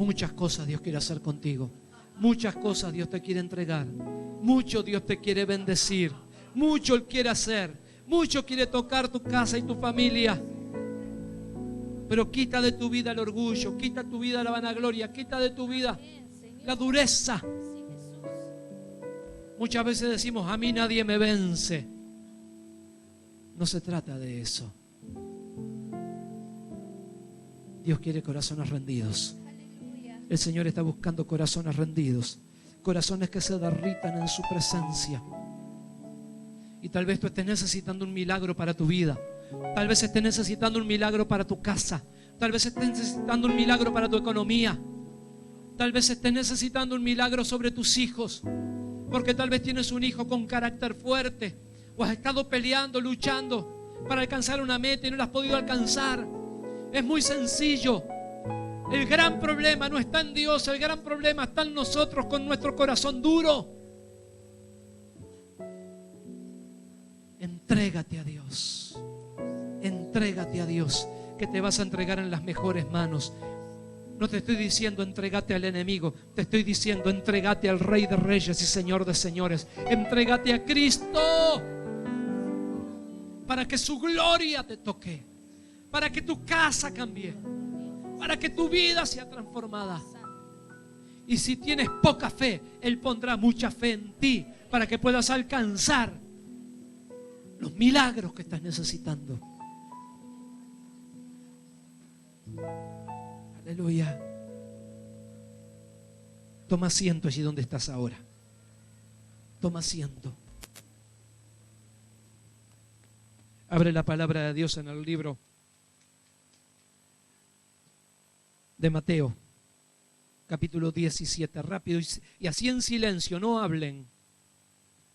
Muchas cosas Dios quiere hacer contigo. Muchas cosas Dios te quiere entregar. Mucho Dios te quiere bendecir. Mucho Él quiere hacer. Mucho quiere tocar tu casa y tu familia. Pero quita de tu vida el orgullo. Quita de tu vida la vanagloria. Quita de tu vida la dureza. Muchas veces decimos, a mí nadie me vence. No se trata de eso. Dios quiere corazones rendidos. El Señor está buscando corazones rendidos, corazones que se derritan en su presencia. Y tal vez tú estés necesitando un milagro para tu vida. Tal vez estés necesitando un milagro para tu casa. Tal vez estés necesitando un milagro para tu economía. Tal vez estés necesitando un milagro sobre tus hijos. Porque tal vez tienes un hijo con carácter fuerte. O has estado peleando, luchando para alcanzar una meta y no la has podido alcanzar. Es muy sencillo. El gran problema no está en Dios, el gran problema está en nosotros con nuestro corazón duro. Entrégate a Dios. Entrégate a Dios, que te vas a entregar en las mejores manos. No te estoy diciendo entrégate al enemigo, te estoy diciendo entrégate al Rey de Reyes y Señor de Señores. Entrégate a Cristo para que su gloria te toque, para que tu casa cambie, para que tu vida sea transformada. Y si tienes poca fe, Él pondrá mucha fe en ti para que puedas alcanzar los milagros que estás necesitando. Aleluya. Toma asiento allí donde estás ahora. Toma asiento. Abre la palabra de Dios en el libro de Mateo, capítulo 17. Rápido y así en silencio, no hablen.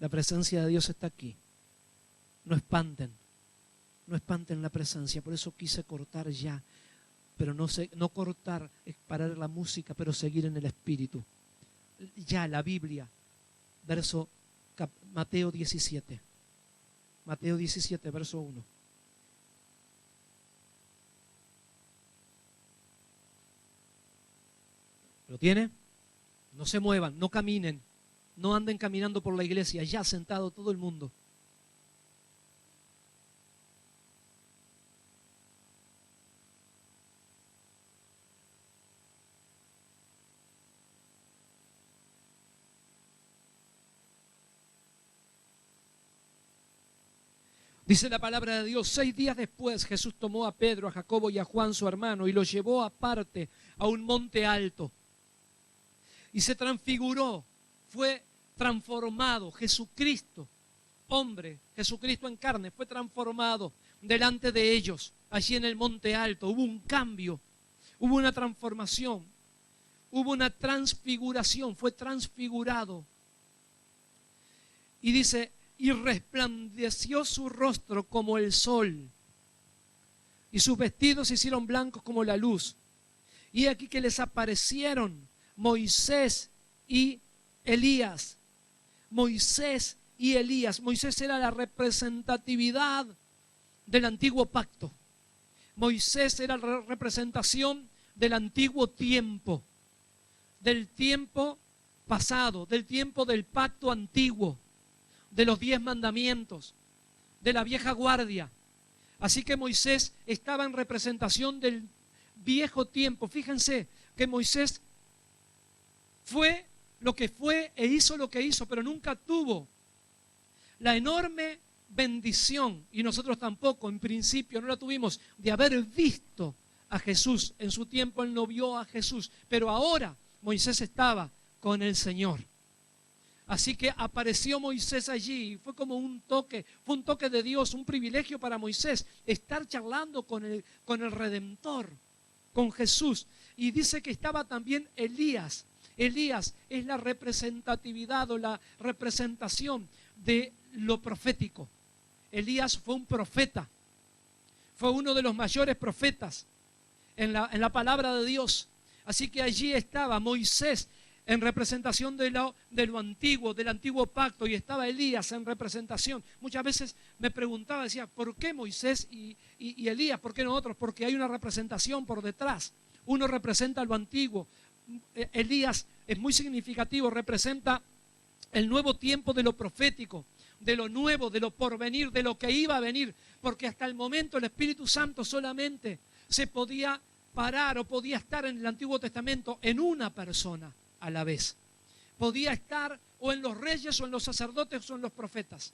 La presencia de Dios está aquí. No espanten la presencia. Por eso quise cortar ya. Pero no cortar, es parar la música, pero seguir en el Espíritu. Ya la Biblia, Mateo 17. Mateo 17, verso 1. ¿Lo tiene? No se muevan, no caminen, no anden caminando por la iglesia, ya sentado todo el mundo. Dice la palabra de Dios, 6 días después Jesús tomó a Pedro, a Jacobo y a Juan su hermano y los llevó aparte a un monte alto. Y se transfiguró, fue transformado. Jesucristo, hombre, Jesucristo en carne, fue transformado delante de ellos, allí en el monte alto. Hubo un cambio, hubo una transformación, hubo una transfiguración, fue transfigurado. Y dice, y resplandeció su rostro como el sol, y sus vestidos se hicieron blancos como la luz. Y aquí que les aparecieron Moisés y Elías. Moisés y Elías. Moisés era la representatividad del antiguo pacto. Moisés era la representación del antiguo tiempo, del tiempo pasado, del tiempo del pacto antiguo, de los 10 mandamientos, de la vieja guardia. Así que Moisés estaba en representación del viejo tiempo. Fíjense que Moisés fue lo que fue e hizo lo que hizo, pero nunca tuvo la enorme bendición, y nosotros tampoco, en principio no la tuvimos, de haber visto a Jesús. En su tiempo él no vio a Jesús, pero ahora Moisés estaba con el Señor. Así que apareció Moisés allí, fue como un toque de Dios, un privilegio para Moisés, estar charlando con el Redentor, con Jesús. Y dice que estaba también Elías. Elías es la representatividad o la representación de lo profético. Elías fue un profeta, fue uno de los mayores profetas en la palabra de Dios. Así que allí estaba Moisés en representación de lo antiguo, del antiguo pacto, y estaba Elías en representación. Muchas veces me preguntaba, decía, ¿por qué Moisés y Elías? ¿Por qué no otros? Porque hay una representación por detrás. Uno representa lo antiguo, Elías es muy significativo, representa el nuevo tiempo de lo profético, de lo nuevo, de lo porvenir, de lo que iba a venir, porque hasta el momento el Espíritu Santo solamente se podía parar o podía estar en el Antiguo Testamento en una persona a la vez. Podía estar o en los reyes o en los sacerdotes o en los profetas.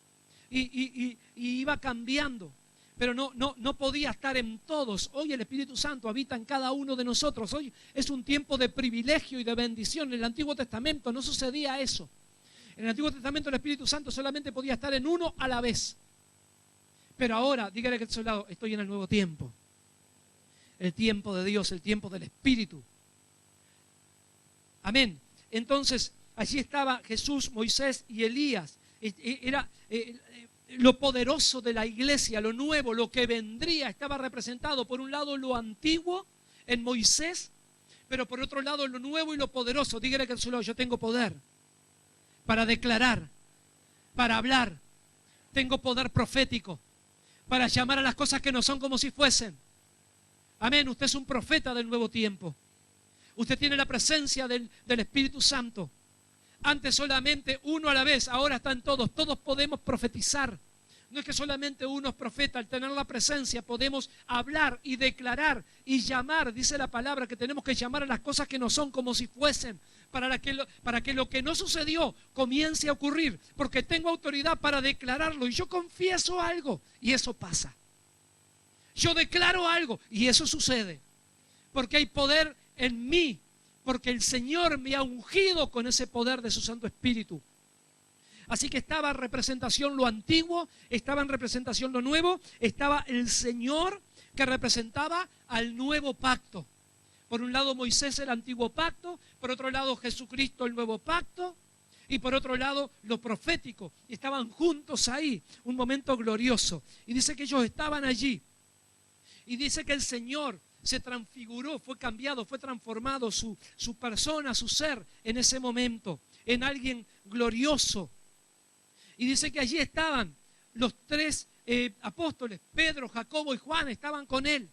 Y iba cambiando, pero no podía estar en todos. Hoy el Espíritu Santo habita en cada uno de nosotros. Hoy es un tiempo de privilegio y de bendición. En el Antiguo Testamento no sucedía eso. En el Antiguo Testamento el Espíritu Santo solamente podía estar en uno a la vez. Pero ahora, dígale que a su lado, estoy en el nuevo tiempo. El tiempo de Dios, el tiempo del Espíritu. Amén. Entonces, allí estaba Jesús, Moisés y Elías. Era lo poderoso de la iglesia, lo nuevo, lo que vendría. Estaba representado por un lado lo antiguo en Moisés, pero por otro lado lo nuevo y lo poderoso. Dígale que a su lado, yo tengo poder para declarar, para hablar. Tengo poder profético para llamar a las cosas que no son como si fuesen. Amén, usted es un profeta del nuevo tiempo. Usted tiene la presencia del Espíritu Santo. Antes solamente uno a la vez, ahora están todos. Todos podemos profetizar. No es que solamente uno es profeta. Al tener la presencia podemos hablar y declarar y llamar. Dice la palabra que tenemos que llamar a las cosas que no son como si fuesen. Para que lo que no sucedió comience a ocurrir. Porque tengo autoridad para declararlo. Y yo confieso algo y eso pasa. Yo declaro algo y eso sucede. Porque hay poder en mí. Porque el Señor me ha ungido con ese poder de su Santo Espíritu. Así que estaba en representación lo antiguo, estaba en representación lo nuevo, estaba el Señor que representaba al nuevo pacto. Por un lado Moisés el antiguo pacto, por otro lado Jesucristo el nuevo pacto y por otro lado lo profético. Y estaban juntos ahí, un momento glorioso. Y dice que ellos estaban allí. Y dice que el Señor se transfiguró, fue cambiado, fue transformado su persona, su ser en ese momento, en alguien glorioso. Y dice que allí estaban los tres apóstoles, Pedro, Jacobo y Juan, estaban con él.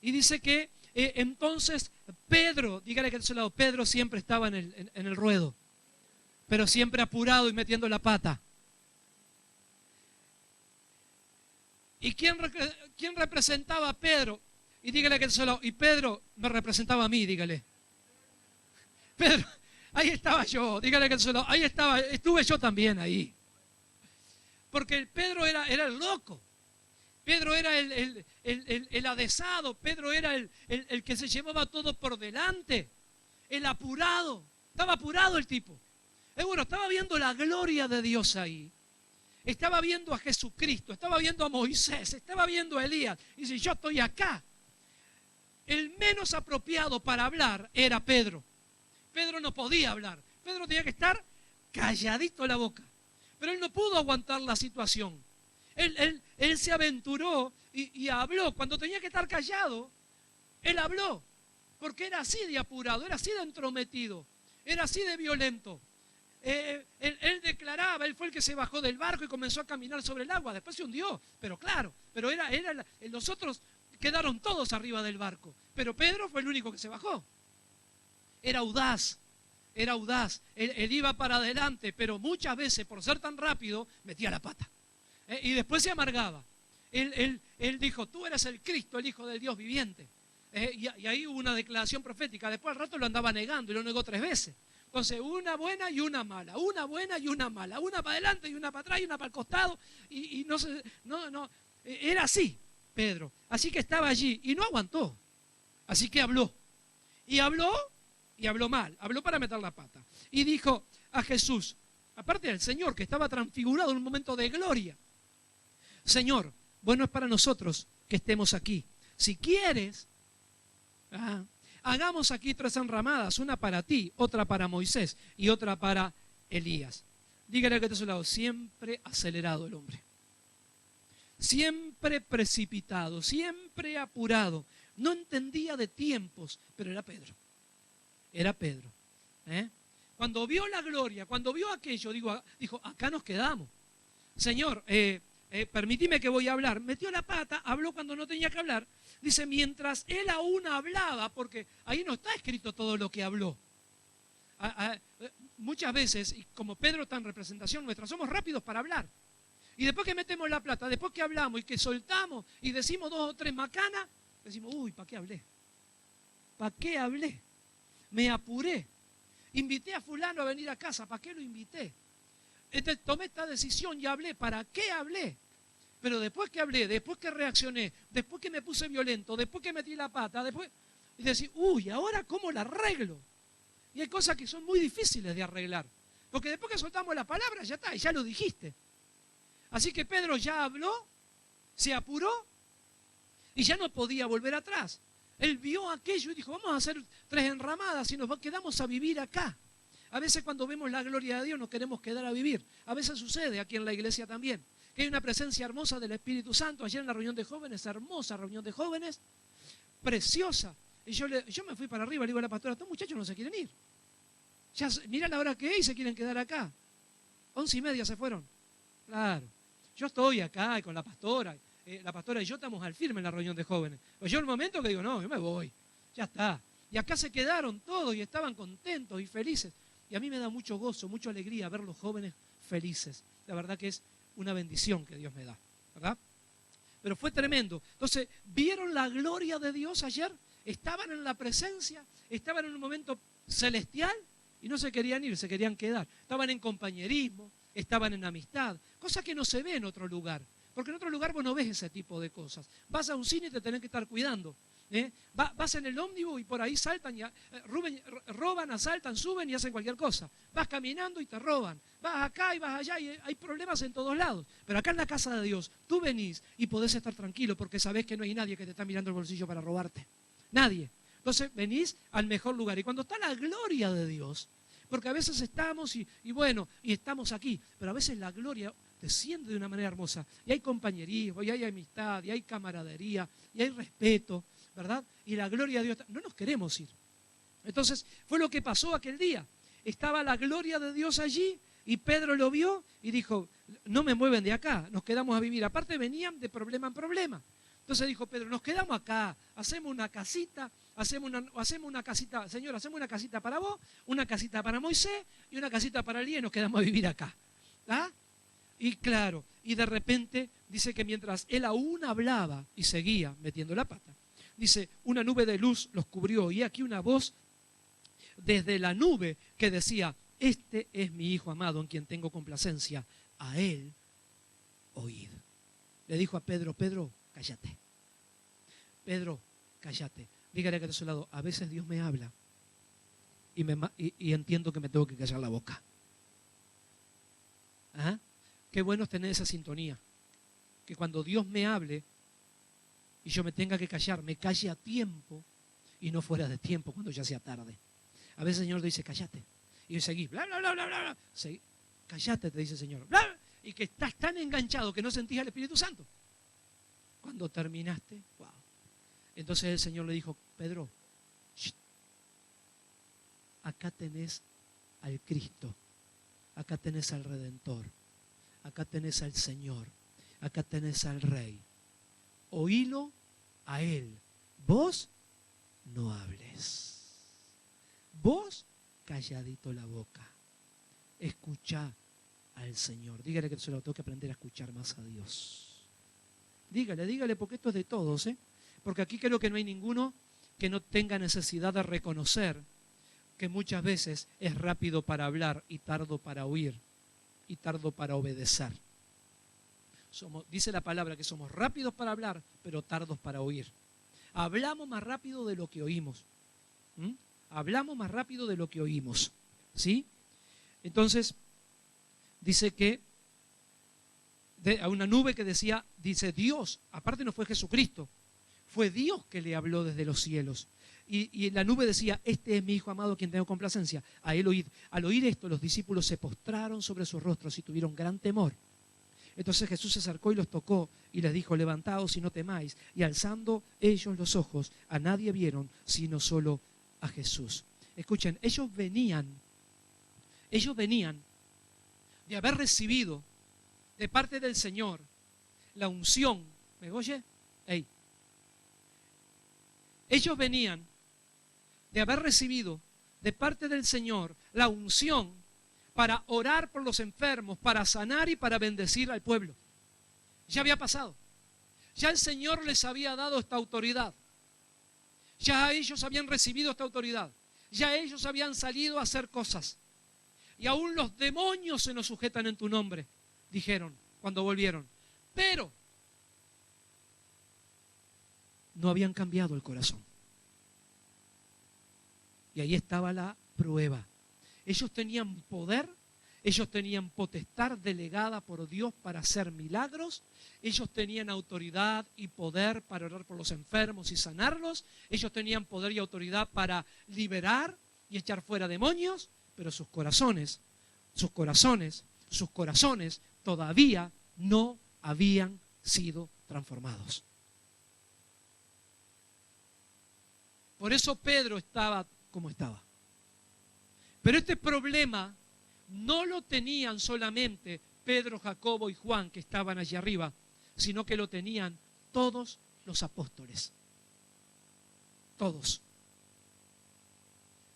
Y dice que entonces Pedro, dígale que a su lado, Pedro siempre estaba en el ruedo, pero siempre apurado y metiendo la pata. ¿Y quién representaba a Pedro? Y dígale que solo, y Pedro me representaba a mí, dígale. Pedro, ahí estaba yo, dígale que solo, ahí estaba, estuve yo también ahí. Porque Pedro era el loco. Pedro era el adesado, Pedro era el que se llevaba todo por delante, el apurado. Estaba apurado el tipo. Bueno, estaba viendo la gloria de Dios ahí. Estaba viendo a Jesucristo, estaba viendo a Moisés, estaba viendo a Elías. Y dice, yo estoy acá. El menos apropiado para hablar era Pedro. Pedro no podía hablar. Pedro tenía que estar calladito la boca. Pero él no pudo aguantar la situación. Él se aventuró y habló. Cuando tenía que estar callado, él habló. Porque era así de apurado, era así de entrometido, era así de violento. Él declaraba, él fue el que se bajó del barco y comenzó a caminar sobre el agua. Después se hundió, pero claro, pero los otros quedaron todos arriba del barco. Pero Pedro fue el único que se bajó. Era audaz. Él iba para adelante, pero muchas veces, por ser tan rápido, metía la pata. Y después se amargaba. Él dijo, tú eres el Cristo, el Hijo del Dios viviente. Y ahí hubo una declaración profética. Después al rato lo andaba negando y lo negó 3 veces. Entonces, una buena y una mala, una buena y una mala, una para adelante y una para atrás y una para el costado. Y no, era así, Pedro. Así que estaba allí y no aguantó. Así que habló. Y habló mal, habló para meter la pata. Y dijo a Jesús, aparte del Señor que estaba transfigurado en un momento de gloria, Señor, bueno es para nosotros que estemos aquí. Si quieres, hagamos aquí 3 enramadas, una para ti, otra para Moisés y otra para Elías. Dígale que está a su lado, siempre acelerado el hombre. Siempre precipitado, siempre apurado. No entendía de tiempos, pero era Pedro. Era Pedro. Cuando vio la gloria, cuando vio aquello, dijo, acá nos quedamos. Señor, permitime que voy a hablar. Metió la pata, habló cuando no tenía que hablar. Dice, mientras él aún hablaba, porque ahí no está escrito todo lo que habló. Muchas veces, y como Pedro está en representación nuestra, somos rápidos para hablar. Y después que metemos la plata, después que hablamos y que soltamos y decimos 2 o 3 macanas, decimos, uy, ¿para qué hablé? ¿Para qué hablé? Me apuré. Invité a fulano a venir a casa, ¿para qué lo invité? Tomé esta decisión y hablé, ¿para qué hablé? Pero después que hablé, después que reaccioné, después que me puse violento, después que metí la pata, después... Y decir, uy, ¿ahora cómo la arreglo? Y hay cosas que son muy difíciles de arreglar. Porque después que soltamos la palabra, ya está, y ya lo dijiste. Así que Pedro ya habló, se apuró y ya no podía volver atrás. Él vio aquello y dijo, vamos a hacer 3 enramadas y nos quedamos a vivir acá. A veces cuando vemos la gloria de Dios nos queremos quedar a vivir. A veces sucede aquí en la iglesia también. Que hay una presencia hermosa del Espíritu Santo. Ayer en la reunión de jóvenes, hermosa reunión de jóvenes, preciosa. Y yo me fui para arriba, le digo a la pastora, estos muchachos no se quieren ir. Ya, mira la hora que es y se quieren quedar acá. 11:30 se fueron. Claro. Yo estoy acá y con la pastora y yo estamos al firme en la reunión de jóvenes. Pues yo el momento que digo, no, yo me voy. Ya está. Y acá se quedaron todos y estaban contentos y felices. Y a mí me da mucho gozo, mucha alegría ver los jóvenes felices. La verdad que es una bendición que Dios me da, ¿verdad? Pero fue tremendo. Entonces, ¿vieron la gloria de Dios ayer? Estaban en la presencia, estaban en un momento celestial y no se querían ir, se querían quedar. Estaban en compañerismo, estaban en amistad, cosa que no se ve en otro lugar. Porque en otro lugar vos no ves ese tipo de cosas. Vas a un cine y te tenés que estar cuidando. Vas en el ómnibus y por ahí saltan, roban, asaltan, suben y hacen cualquier cosa. Vas caminando y te roban. Vas acá y vas allá y hay problemas en todos lados. Pero acá en la casa de Dios, tú venís y podés estar tranquilo porque sabés que no hay nadie que te está mirando el bolsillo para robarte. Nadie. Entonces venís al mejor lugar. Y cuando está la gloria de Dios, porque a veces estamos y estamos aquí, pero a veces la gloria desciende de una manera hermosa. Y hay compañerismo, y hay amistad, y hay camaradería, y hay respeto, ¿verdad? Y la gloria de Dios, no nos queremos ir. Entonces fue lo que pasó aquel día. Estaba la gloria de Dios allí y Pedro lo vio y dijo, no me mueven de acá, nos quedamos a vivir. Aparte venían de problema en problema. Entonces dijo Pedro, nos quedamos acá, hacemos una casita, hacemos una casita, Señor, hacemos una casita para vos, una casita para Moisés y una casita para Elías y nos quedamos a vivir acá. ¿Ah? Y claro, y de repente dice que mientras él aún hablaba y seguía metiendo la pata, dice, una nube de luz los cubrió y aquí una voz desde la nube que decía, este es mi Hijo amado en quien tengo complacencia, a él oíd. Le dijo a Pedro, Pedro, cállate. Pedro, cállate. Dígale que está a su lado, a veces Dios me habla y entiendo que me tengo que callar la boca. ¿Ah? Qué bueno es tener esa sintonía. Que cuando Dios me hable y yo me tenga que callar, me calle a tiempo y no fuera de tiempo cuando ya sea tarde. A veces el Señor te dice, cállate. Y seguís, bla, bla, bla, bla, bla. Cállate, te dice el Señor. Bla, y que estás tan enganchado que no sentís al Espíritu Santo. Cuando terminaste, wow. Entonces el Señor le dijo, Pedro, shh, acá tenés al Cristo, acá tenés al Redentor, acá tenés al Señor, acá tenés al Rey. Oílo a Él. Vos no hables. Vos calladito la boca. Escuchá al Señor. Dígale que se lo tengo que aprender a escuchar más a Dios. Dígale, porque esto es de todos, ¿eh? Porque aquí creo que no hay ninguno que no tenga necesidad de reconocer que muchas veces es rápido para hablar y tardo para oír y tardo para obedecer. Dice la palabra que somos rápidos para hablar, pero tardos para oír. Hablamos más rápido de lo que oímos. Hablamos más rápido de lo que oímos. ¿Sí? Entonces, dice que a una nube que dice Dios, aparte no fue Jesucristo, fue Dios que le habló desde los cielos. Y la nube decía, este es mi Hijo amado, quien tengo complacencia, a él oíd. Al oír esto, los discípulos se postraron sobre sus rostros y tuvieron gran temor. Entonces Jesús se acercó y los tocó y les dijo, levantaos y no temáis. Y alzando ellos los ojos, a nadie vieron, sino solo a Jesús. Escuchen, ellos venían de haber recibido de parte del Señor la unción. ¿Me oye? Ey. Ellos venían de haber recibido de parte del Señor la unción para orar por los enfermos, para sanar y para bendecir al pueblo. Ya había pasado. Ya el Señor les había dado esta autoridad. Ya ellos habían recibido esta autoridad. Ya ellos habían salido a hacer cosas. Y aún los demonios se nos sujetan en tu nombre, dijeron cuando volvieron. Pero no habían cambiado el corazón. Y ahí estaba la prueba. Ellos tenían poder, ellos tenían potestad delegada por Dios para hacer milagros, ellos tenían autoridad y poder para orar por los enfermos y sanarlos, ellos tenían poder y autoridad para liberar y echar fuera demonios, pero sus corazones todavía no habían sido transformados. Por eso Pedro estaba como estaba. Pero este problema no lo tenían solamente Pedro, Jacobo y Juan, que estaban allí arriba, sino que lo tenían todos los apóstoles. Todos.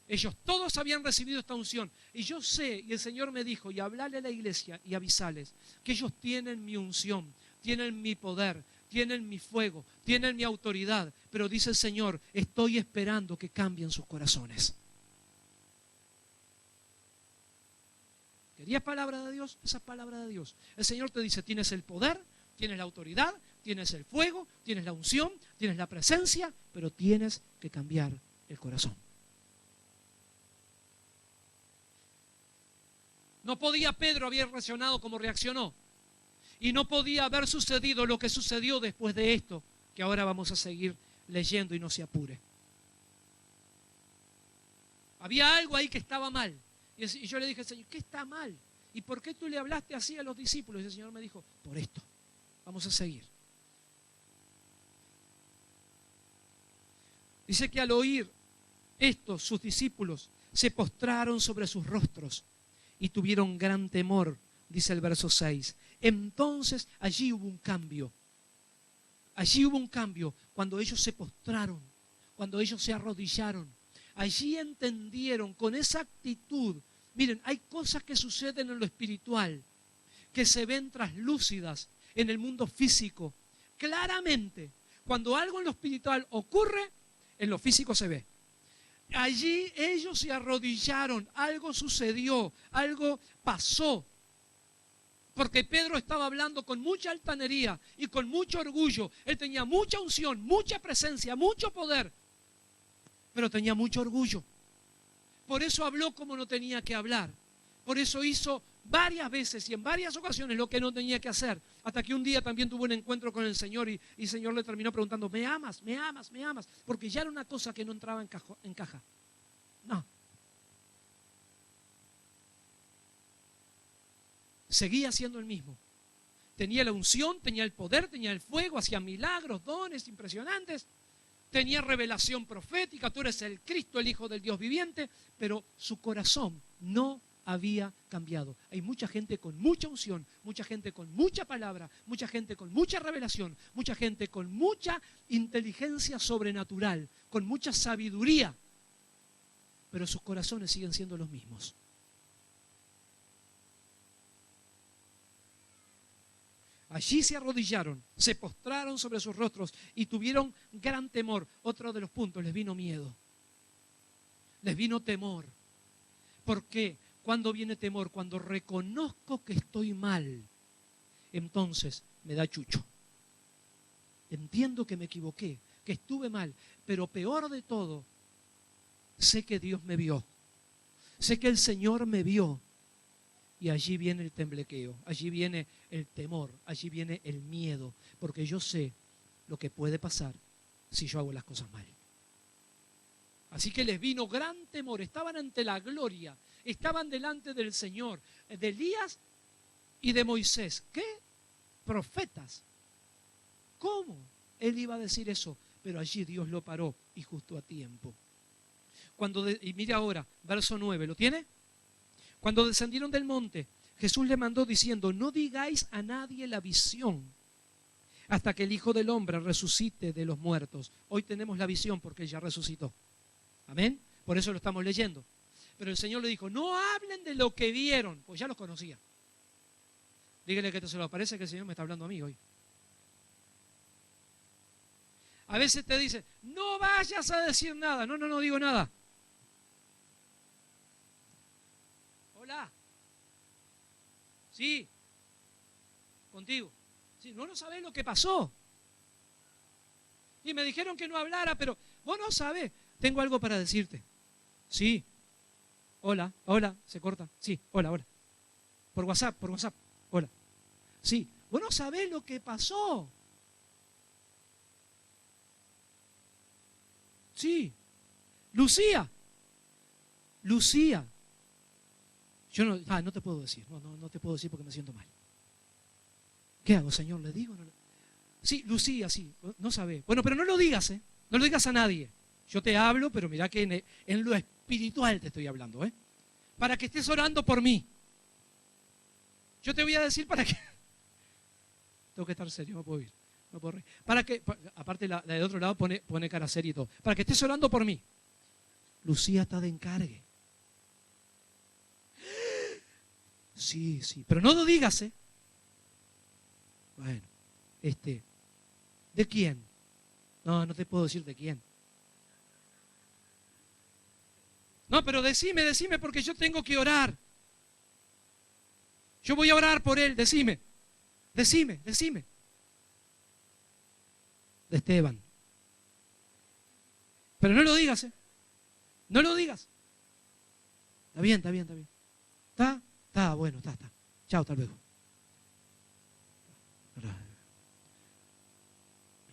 Ellos todos habían recibido esta unción. Y yo sé, y el Señor me dijo, y hablarle a la iglesia y avisarles, que ellos tienen mi unción, tienen mi poder, tienen mi fuego, tienen mi autoridad. Pero dice el Señor, estoy esperando que cambien sus corazones. ¿Querías palabra de Dios? Esa es palabra de Dios. El Señor te dice, tienes el poder, tienes la autoridad, tienes el fuego, tienes la unción, tienes la presencia, pero tienes que cambiar el corazón. No podía Pedro haber reaccionado como reaccionó. Y no podía haber sucedido lo que sucedió después de esto, que ahora vamos a seguir leyendo y no se apure. Había algo ahí que estaba mal. Y yo le dije al Señor, ¿qué está mal? ¿Y por qué tú le hablaste así a los discípulos? Y el Señor me dijo, por esto. Vamos a seguir. Dice que al oír esto, sus discípulos se postraron sobre sus rostros y tuvieron gran temor, dice el verso 6. Entonces allí hubo un cambio. Allí hubo un cambio cuando ellos se postraron, cuando ellos se arrodillaron. Allí entendieron con esa actitud. Miren, hay cosas que suceden en lo espiritual, que se ven traslúcidas en el mundo físico. Claramente, cuando algo en lo espiritual ocurre, en lo físico se ve. Allí ellos se arrodillaron, algo sucedió, algo pasó. Porque Pedro estaba hablando con mucha altanería y con mucho orgullo. Él tenía mucha unción, mucha presencia, mucho poder, pero tenía mucho orgullo. Por eso habló como no tenía que hablar. Por eso hizo varias veces y en varias ocasiones lo que no tenía que hacer. Hasta que un día también tuvo un encuentro con el Señor y el Señor le terminó preguntando, ¿me amas? ¿Me amas? ¿Me amas? Porque ya era una cosa que no entraba en caja. No. Seguía siendo el mismo. Tenía la unción, tenía el poder, tenía el fuego, hacía milagros, dones impresionantes. Tenía revelación profética, tú eres el Cristo, el Hijo del Dios viviente, pero su corazón no había cambiado. Hay mucha gente con mucha unción, mucha gente con mucha palabra, mucha gente con mucha revelación, mucha gente con mucha inteligencia sobrenatural, con mucha sabiduría, pero sus corazones siguen siendo los mismos. Allí se arrodillaron, se postraron sobre sus rostros y tuvieron gran temor. Otro de los puntos, les vino miedo. Les vino temor. ¿Por qué? ¿Cuándo viene temor? Cuando reconozco que estoy mal, entonces me da chucho. Entiendo que me equivoqué, que estuve mal, pero peor de todo, sé que Dios me vio. Sé que el Señor me vio. Y allí viene el temblequeo, allí viene el temor, allí viene el miedo, porque yo sé lo que puede pasar si yo hago las cosas mal. Así que les vino gran temor, estaban ante la gloria, estaban delante del Señor, de Elías y de Moisés. ¿Qué? Profetas. ¿Cómo? Él iba a decir eso, pero allí Dios lo paró y justo a tiempo. Y mire ahora, verso 9, ¿lo tiene? Cuando descendieron del monte, Jesús le mandó diciendo, no digáis a nadie la visión hasta que el Hijo del Hombre resucite de los muertos. Hoy tenemos la visión porque Él ya resucitó. Amén. Por eso lo estamos leyendo. Pero el Señor le dijo, no hablen de lo que vieron, pues ya los conocía. Dígale que se lo parece que el Señor me está hablando a mí hoy. A veces te dice, no vayas a decir nada. No, no digo nada. Hola. Sí. Contigo. Sí, no sabés lo que pasó. Y me dijeron que no hablara, pero vos no sabés. Tengo algo para decirte. Sí. Hola, se corta. Sí, hola. Por WhatsApp. Hola. Sí, vos no sabés lo que pasó. Sí. Lucía. Yo no te puedo decir. No te puedo decir porque me siento mal. ¿Qué hago, Señor? ¿Le digo? No. Sí, Lucía, sí. No sabés. Bueno, pero no lo digas, ¿eh? No lo digas a nadie. Yo te hablo, pero mirá que en lo espiritual te estoy hablando, ¿eh? Para que estés orando por mí. Yo te voy a decir para que... Tengo que estar serio, no puedo ir. No puedo reír. Para que, aparte la de otro lado pone cara seria y todo. Para que estés orando por mí. Lucía está de encargue. Sí. Pero no lo digas, ¿eh? Bueno, ¿de quién? No te puedo decir de quién. No, pero decime porque yo tengo que orar. Yo voy a orar por él, decime. De Esteban. Pero no lo digas, ¿eh? No lo digas. Está bien. Está bueno, está. Chao, hasta luego.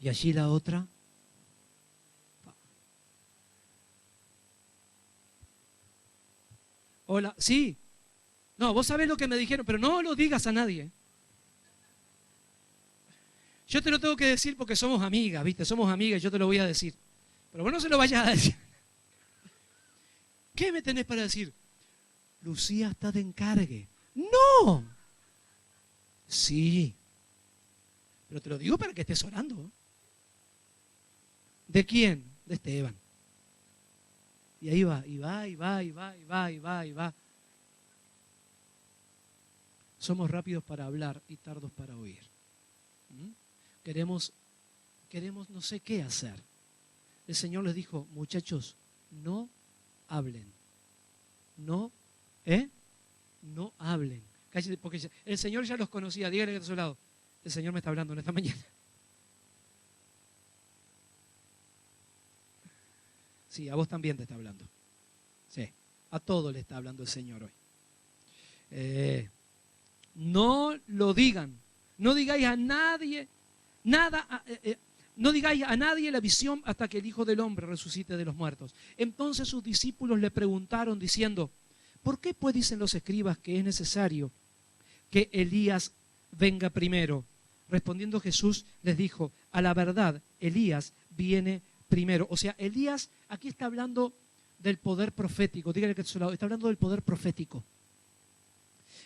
Y allí la otra. Hola, sí. No, vos sabés lo que me dijeron, pero no lo digas a nadie. Yo te lo tengo que decir porque somos amigas, ¿viste? Somos amigas y yo te lo voy a decir. Pero vos no se lo vayas a decir. ¿Qué me tenés para decir? Lucía está de encargue. ¡No! Sí. Pero te lo digo para que estés orando. ¿De quién? De Esteban. Y ahí va. Somos rápidos para hablar y tardos para oír. Queremos no sé qué hacer. El Señor les dijo, muchachos, no hablen. No hablen. Cállate, porque el Señor ya los conocía. Dígale que está a su lado. El Señor me está hablando en esta mañana. Sí, a vos también te está hablando. Sí, a todos le está hablando el Señor hoy. No lo digan. No digáis a nadie nada. No digáis a nadie la visión hasta que el Hijo del Hombre resucite de los muertos. Entonces sus discípulos le preguntaron diciendo, ¿por qué pues dicen los escribas que es necesario que Elías venga primero? Respondiendo Jesús les dijo, a la verdad, Elías viene primero. O sea, Elías aquí está hablando del poder profético. Dígale que a su lado, está hablando del poder profético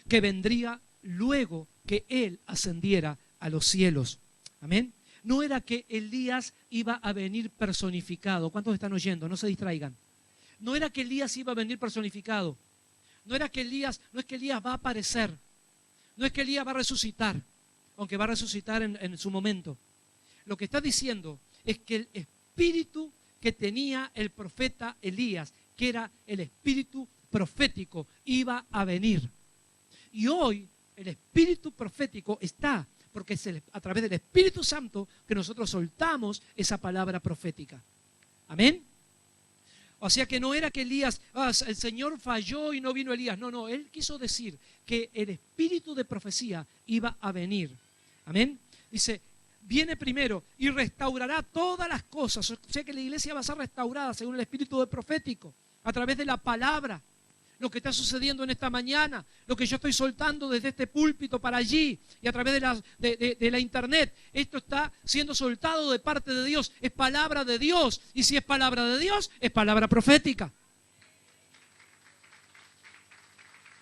que vendría luego que él ascendiera a los cielos. Amén. No era que Elías iba a venir personificado. ¿Cuántos están oyendo? No se distraigan. No era que Elías iba a venir personificado. No es que Elías va a aparecer. No es que Elías va a resucitar, aunque va a resucitar en su momento. Lo que está diciendo es que el espíritu que tenía el profeta Elías, que era el espíritu profético, iba a venir. Y hoy el espíritu profético está, porque es a través del Espíritu Santo que nosotros soltamos esa palabra profética. Amén. O sea que no era que Elías, el Señor falló y no vino Elías. No, él quiso decir que el espíritu de profecía iba a venir. Amén. Dice, viene primero y restaurará todas las cosas. O sea que la iglesia va a ser restaurada según el espíritu de profético, a través de la palabra. Lo que está sucediendo en esta mañana, lo que yo estoy soltando desde este púlpito para allí y a través de la internet, esto está siendo soltado de parte de Dios, es palabra de Dios, y si es palabra de Dios, es palabra profética.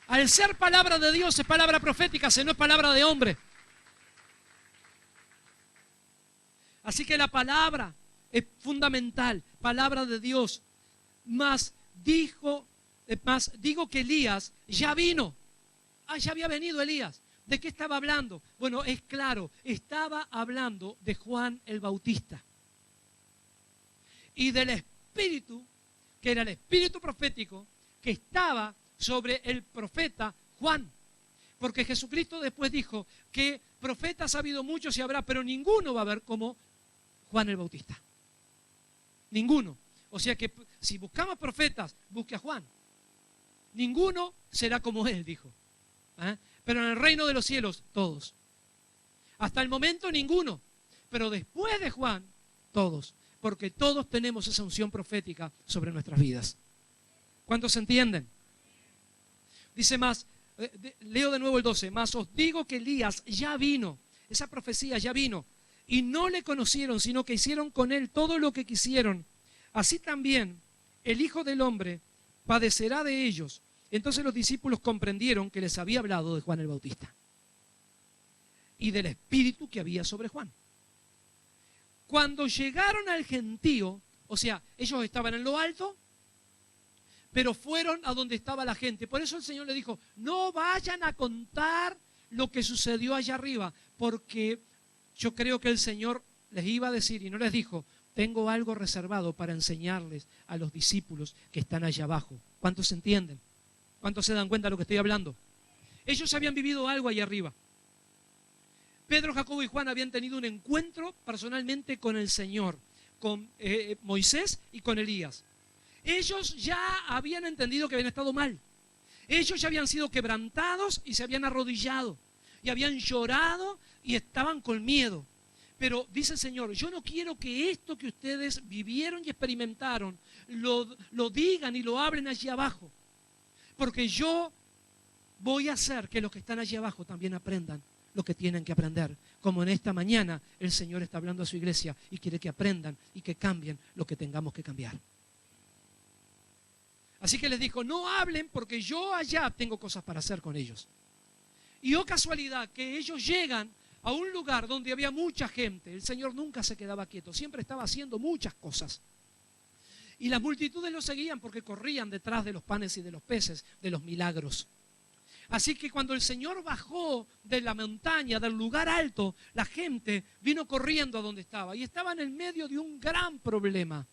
Al ser palabra de Dios es palabra profética, si no es palabra de hombre. Así que la palabra es fundamental, palabra de Dios. Más digo que Elías ya vino. Ya había venido Elías. ¿De qué estaba hablando? Bueno, es claro, estaba hablando de Juan el Bautista. Y del espíritu, que era el espíritu profético, que estaba sobre el profeta Juan. Porque Jesucristo después dijo que profetas ha habido muchos y habrá, pero ninguno va a haber como Juan el Bautista. Ninguno. O sea que si buscamos profetas, busque a Juan. Ninguno será como él, dijo. Pero en el reino de los cielos, todos. Hasta el momento ninguno. Pero después de Juan, todos. Porque todos tenemos esa unción profética sobre nuestras vidas. ¿Cuántos entienden? Dice más, leo de nuevo el 12. Mas os digo que Elías ya vino. Esa profecía ya vino. Y no le conocieron, sino que hicieron con él todo lo que quisieron. Así también el Hijo del Hombre padecerá de ellos. Entonces los discípulos comprendieron que les había hablado de Juan el Bautista y del espíritu que había sobre Juan. Cuando llegaron al gentío, o sea, ellos estaban en lo alto, pero fueron a donde estaba la gente. Por eso el Señor le dijo, no vayan a contar lo que sucedió allá arriba, porque yo creo que el Señor les iba a decir, y no les dijo, tengo algo reservado para enseñarles a los discípulos que están allá abajo. ¿Cuántos entienden? ¿Cuántos se dan cuenta de lo que estoy hablando? Ellos habían vivido algo allá arriba. Pedro, Jacobo y Juan habían tenido un encuentro personalmente con el Señor, con Moisés y con Elías. Ellos ya habían entendido que habían estado mal. Ellos ya habían sido quebrantados y se habían arrodillado. Y habían llorado y estaban con miedo. Pero dice el Señor, yo no quiero que esto que ustedes vivieron y experimentaron lo digan y lo hablen allí abajo. Porque yo voy a hacer que los que están allí abajo también aprendan lo que tienen que aprender. Como en esta mañana el Señor está hablando a su iglesia y quiere que aprendan y que cambien lo que tengamos que cambiar. Así que les dijo, no hablen porque yo allá tengo cosas para hacer con ellos. Y oh casualidad que ellos llegan a un lugar donde había mucha gente. El Señor nunca se quedaba quieto, siempre estaba haciendo muchas cosas. Y las multitudes lo seguían porque corrían detrás de los panes y de los peces, de los milagros. Así que cuando el Señor bajó de la montaña, del lugar alto, la gente vino corriendo a donde estaba y estaba en el medio de un gran problema.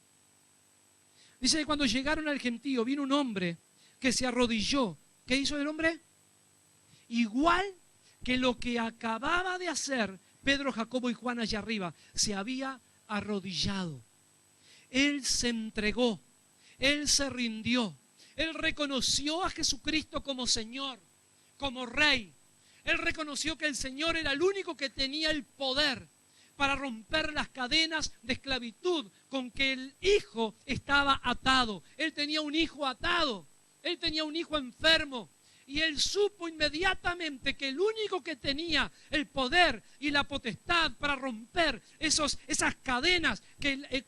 Dice que cuando llegaron al gentío vino un hombre que se arrodilló. ¿Qué hizo el hombre? Igual que lo que acababa de hacer Pedro, Jacobo y Juan allá arriba, se había arrodillado. Él se entregó, él se rindió, él reconoció a Jesucristo como Señor, como Rey. Él reconoció que el Señor era el único que tenía el poder para romper las cadenas de esclavitud con que el hijo estaba atado. Él tenía un hijo atado, él tenía un hijo enfermo. Y él supo inmediatamente que el único que tenía el poder y la potestad para romper esas cadenas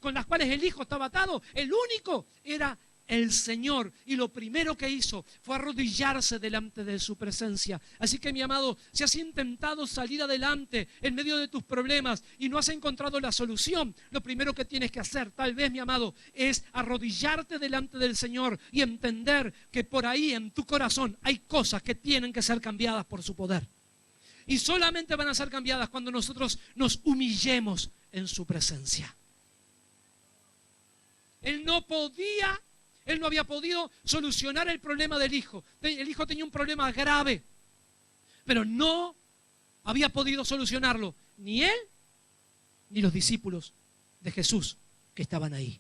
con las cuales el hijo estaba atado, el único era el Señor. Y lo primero que hizo fue arrodillarse delante de su presencia. Así que, mi amado, si has intentado salir adelante en medio de tus problemas y no has encontrado la solución, lo primero que tienes que hacer, tal vez, mi amado, es arrodillarte delante del Señor y entender que por ahí en tu corazón hay cosas que tienen que ser cambiadas por su poder. Y solamente van a ser cambiadas cuando nosotros nos humillemos en su presencia. Él no había podido solucionar el problema del hijo. El hijo tenía un problema grave, pero no había podido solucionarlo ni él ni los discípulos de Jesús que estaban ahí.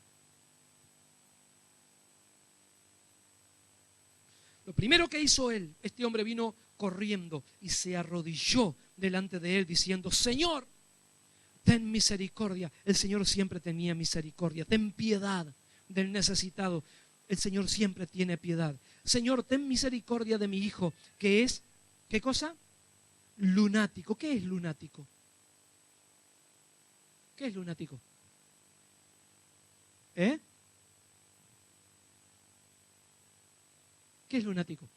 Lo primero que hizo él, este hombre vino corriendo y se arrodilló delante de él diciendo, Señor, ten misericordia. El Señor siempre tenía misericordia. Ten piedad del necesitado. El Señor siempre tiene piedad. Señor, ten misericordia de mi hijo, que es, ¿qué cosa? Lunático. ¿Qué es lunático? ¿Qué es lunático? ¿Qué es lunático?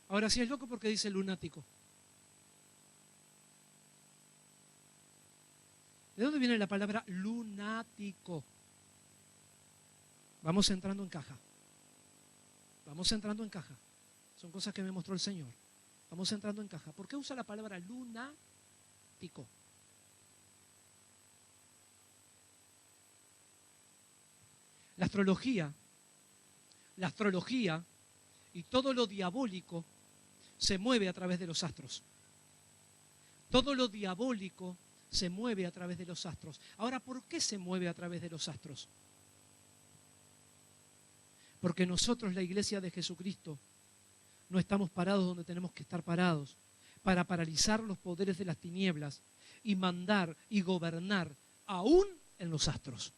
Ahora sí es loco porque dice lunático. ¿De dónde viene la palabra lunático? Vamos entrando en caja. Vamos entrando en caja. Son cosas que me mostró el Señor. Vamos entrando en caja. ¿Por qué usa la palabra lunático? La astrología y todo lo diabólico se mueve a través de los astros. Todo lo diabólico se mueve a través de los astros. Ahora, ¿por qué se mueve a través de los astros? Porque nosotros, la Iglesia de Jesucristo, no estamos parados donde tenemos que estar parados para paralizar los poderes de las tinieblas y mandar y gobernar aún en los astros.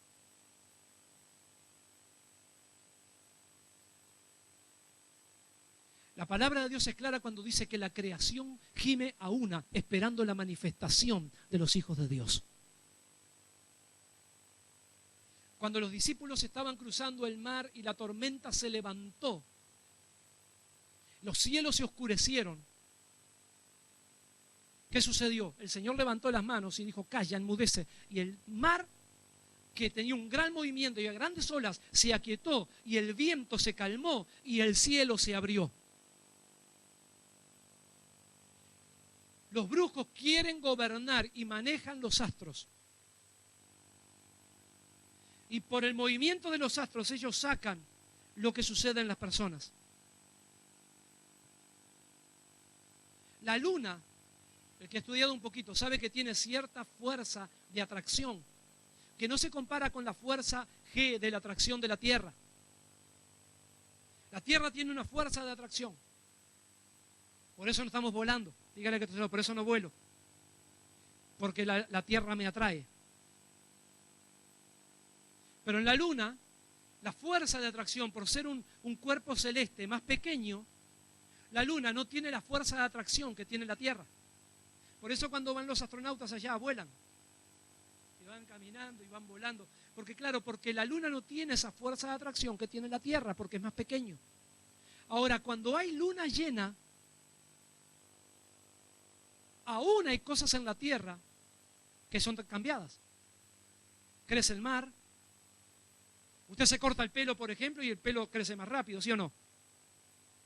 La palabra de Dios es clara cuando dice que la creación gime a una, esperando la manifestación de los hijos de Dios. Cuando los discípulos estaban cruzando el mar y la tormenta se levantó, los cielos se oscurecieron. ¿Qué sucedió? El Señor levantó las manos y dijo, calla, enmudece. Y el mar, que tenía un gran movimiento y a grandes olas, se aquietó y el viento se calmó y el cielo se abrió. Los brujos quieren gobernar y manejan los astros. Y por el movimiento de los astros ellos sacan lo que sucede en las personas. La luna, el que ha estudiado un poquito, sabe que tiene cierta fuerza de atracción, que no se compara con la fuerza G de la atracción de la Tierra. La Tierra tiene una fuerza de atracción. Por eso no estamos volando. Dígale que por eso no vuelo. Porque la Tierra me atrae. Pero en la Luna, la fuerza de atracción, por ser un cuerpo celeste más pequeño, la Luna no tiene la fuerza de atracción que tiene la Tierra. Por eso cuando van los astronautas allá, vuelan. Y van caminando y van volando. Porque claro, porque la Luna no tiene esa fuerza de atracción que tiene la Tierra, porque es más pequeño. Ahora, cuando hay luna llena, aún hay cosas en la Tierra que son cambiadas. Crece el mar. Usted se corta el pelo, por ejemplo, y el pelo crece más rápido, ¿sí o no?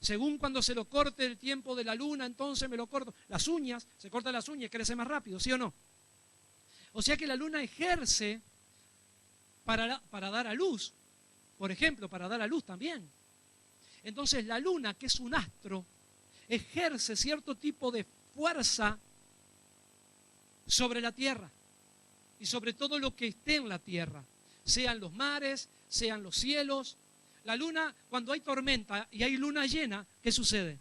Según cuando se lo corte el tiempo de la luna, entonces me lo corto. Las uñas, se cortan las uñas y crece más rápido, ¿sí o no? O sea que la luna ejerce para dar a luz, por ejemplo, para dar a luz también. Entonces la luna, que es un astro, ejerce cierto tipo de fuerza sobre la Tierra y sobre todo lo que esté en la Tierra, sean los mares, sean los cielos. La luna, cuando hay tormenta y hay luna llena, ¿qué sucede?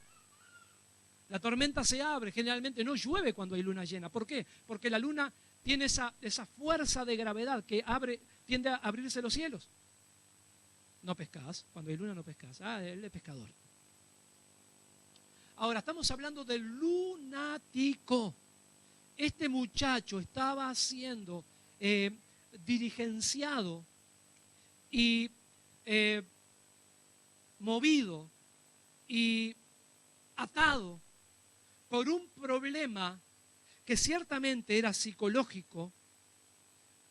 La tormenta se abre, generalmente no llueve cuando hay luna llena. ¿Por qué? Porque la luna tiene esa fuerza de gravedad que tiende a abrirse los cielos. No pescás, cuando hay luna no pescás. Él es pescador. Ahora, estamos hablando del lunático. Este muchacho estaba siendo dirigenciado y movido y atado por un problema que ciertamente era psicológico,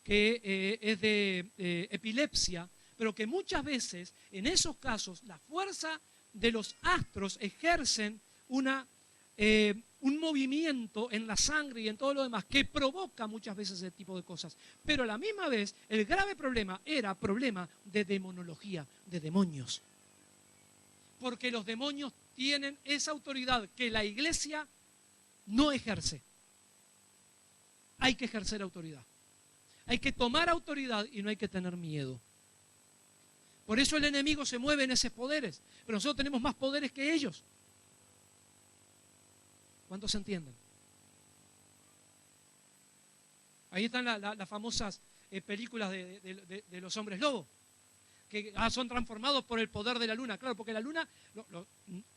que es de epilepsia, pero que muchas veces en esos casos la fuerza de los astros ejercen un movimiento en la sangre y en todo lo demás que provoca muchas veces ese tipo de cosas. Pero a la misma vez el grave problema era problema de demonología, de demonios. Porque los demonios tienen esa autoridad que la iglesia no ejerce. Hay que ejercer autoridad. Hay que tomar autoridad y no hay que tener miedo. Por eso el enemigo se mueve en esos poderes. Pero nosotros tenemos más poderes que ellos. ¿Cuántos se entienden? Ahí están las famosas películas de los hombres lobo, que son transformados por el poder de la luna. Claro, porque la luna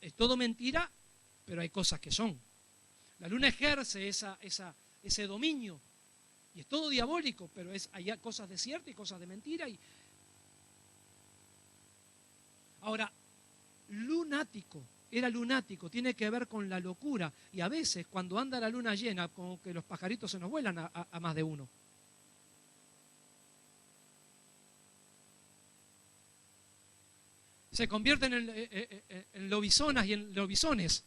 es todo mentira, pero hay cosas que son. La luna ejerce ese dominio y es todo diabólico, pero hay cosas de cierto y cosas de mentira. Ahora, era lunático, tiene que ver con la locura. Y a veces, cuando anda la luna llena, como que los pajaritos se nos vuelan a más de uno. se convierten en lobisonas y en lobisones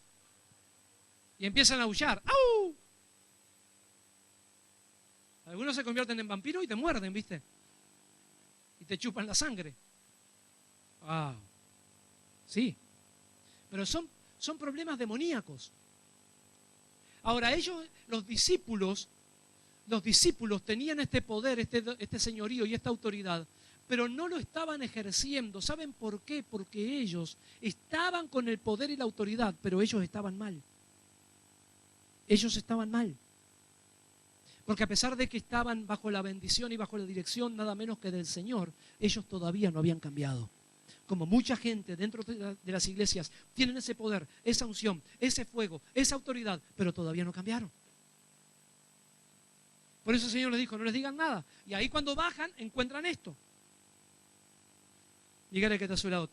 y empiezan a aullar. ¡Au! Algunos se convierten en vampiros y te muerden, ¿viste? Y te chupan la sangre. ¡Wow! Sí. Pero son problemas demoníacos. Ahora ellos, los discípulos tenían este poder, este señorío y esta autoridad, pero no lo estaban ejerciendo. ¿Saben por qué? Porque ellos estaban con el poder y la autoridad, pero ellos estaban mal. Ellos estaban mal. Porque a pesar de que estaban bajo la bendición y bajo la dirección nada menos que del Señor, ellos todavía no habían cambiado. Como mucha gente dentro de las iglesias tienen ese poder, esa unción, ese fuego, esa autoridad, pero todavía no cambiaron. Por eso el Señor les dijo, no les digan nada. Y ahí cuando bajan, encuentran esto. Dígale que está a su lado.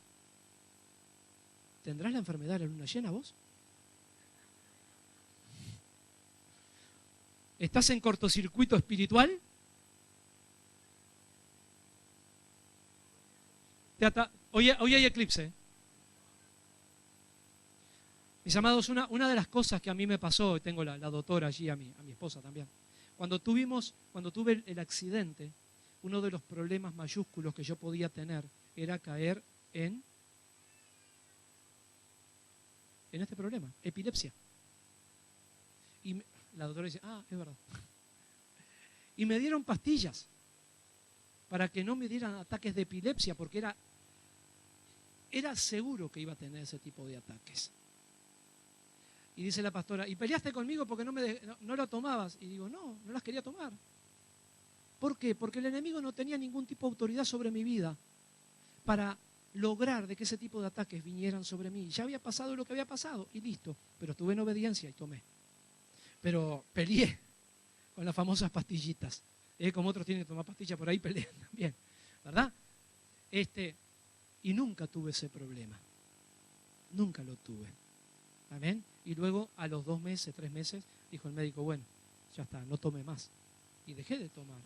¿Tendrás la enfermedad de la luna llena vos? ¿Estás en cortocircuito espiritual? Hoy hay eclipse. Mis amados, una de las cosas que a mí me pasó, tengo la doctora allí, a mi esposa también. Cuando tuve el accidente, uno de los problemas mayúsculos que yo podía tener era caer en este problema, epilepsia. Y la doctora dice, es verdad. Y me dieron pastillas para que no me dieran ataques de epilepsia, porque era seguro que iba a tener ese tipo de ataques. Y dice la pastora, ¿y peleaste conmigo porque no lo tomabas? Y digo, no las quería tomar. ¿Por qué? Porque el enemigo no tenía ningún tipo de autoridad sobre mi vida para lograr de que ese tipo de ataques vinieran sobre mí. Ya había pasado lo que había pasado y listo. Pero estuve en obediencia y tomé. Pero peleé con las famosas pastillitas. Como otros tienen que tomar pastillas por ahí, pelean también. ¿Verdad? Y nunca tuve ese problema. Nunca lo tuve. Amén. Y luego a los 2 meses, 3 meses, dijo el médico, bueno, ya está, no tome más. Y dejé de tomar.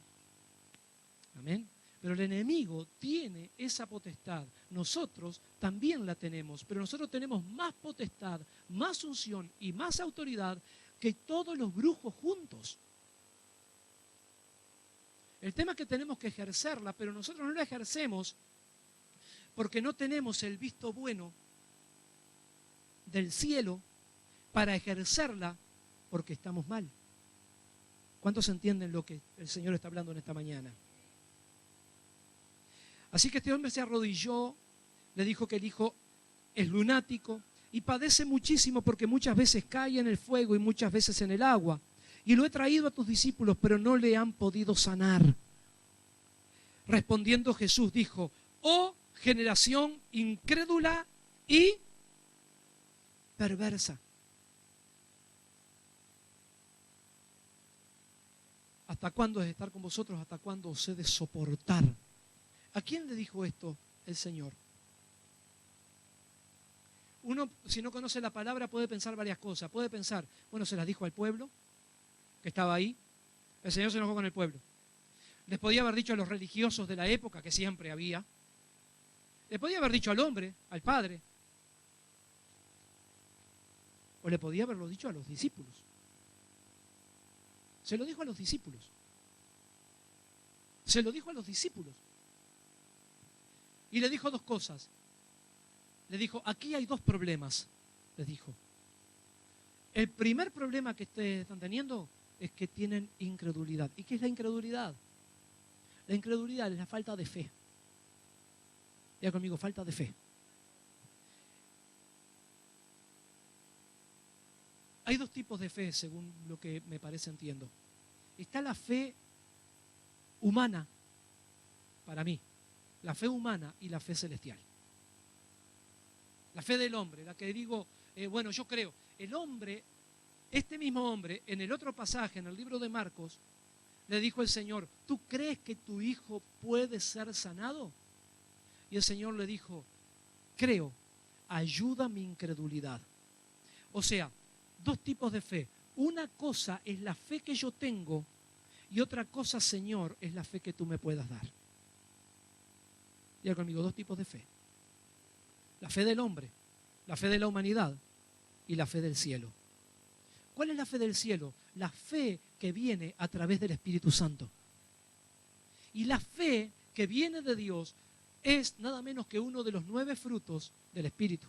Amén. Pero el enemigo tiene esa potestad. Nosotros también la tenemos, pero nosotros tenemos más potestad, más unción y más autoridad que todos los brujos juntos. El tema es que tenemos que ejercerla, pero nosotros no la ejercemos porque no tenemos el visto bueno del cielo para ejercerla porque estamos mal. ¿Cuántos entienden lo que el Señor está hablando en esta mañana? Así que este hombre se arrodilló, le dijo que el hijo es lunático y padece muchísimo porque muchas veces cae en el fuego y muchas veces en el agua. Y lo he traído a tus discípulos, pero no le han podido sanar. Respondiendo Jesús dijo, oh generación incrédula y perversa. ¿Hasta cuándo es estar con vosotros? ¿Hasta cuándo os he de soportar? ¿A quién le dijo esto el Señor? Uno, si no conoce la palabra, puede pensar varias cosas. Puede pensar, bueno, se las dijo al pueblo que estaba ahí. El Señor se enojó con el pueblo. Les podía haber dicho a los religiosos de la época, que siempre había. Le podía haber dicho al hombre, al padre. O le podía haberlo dicho a los discípulos. Se lo dijo a los discípulos. Se lo dijo a los discípulos. Y le dijo 2 cosas. Le dijo, aquí hay 2 problemas, les dijo. El primer problema que ustedes están teniendo es que tienen incredulidad. ¿Y qué es la incredulidad? La incredulidad es la falta de fe. Diga conmigo, falta de fe. Hay 2 tipos de fe, según lo que me parece entiendo. Está la fe humana, para mí. La fe humana y la fe celestial. La fe del hombre, la que digo, bueno, yo creo. El hombre, este mismo hombre, en el otro pasaje, en el libro de Marcos, le dijo el Señor, ¿tú crees que tu hijo puede ser sanado? Y el Señor le dijo, creo, ayuda mi incredulidad. O sea, 2 tipos de fe. Una cosa es la fe que yo tengo y otra cosa, Señor, es la fe que tú me puedas dar. Diga conmigo, 2 tipos de fe. La fe del hombre, la fe de la humanidad y la fe del cielo. ¿Cuál es la fe del cielo? La fe que viene a través del Espíritu Santo. Y la fe que viene de Dios es nada menos que uno de los 9 frutos del Espíritu.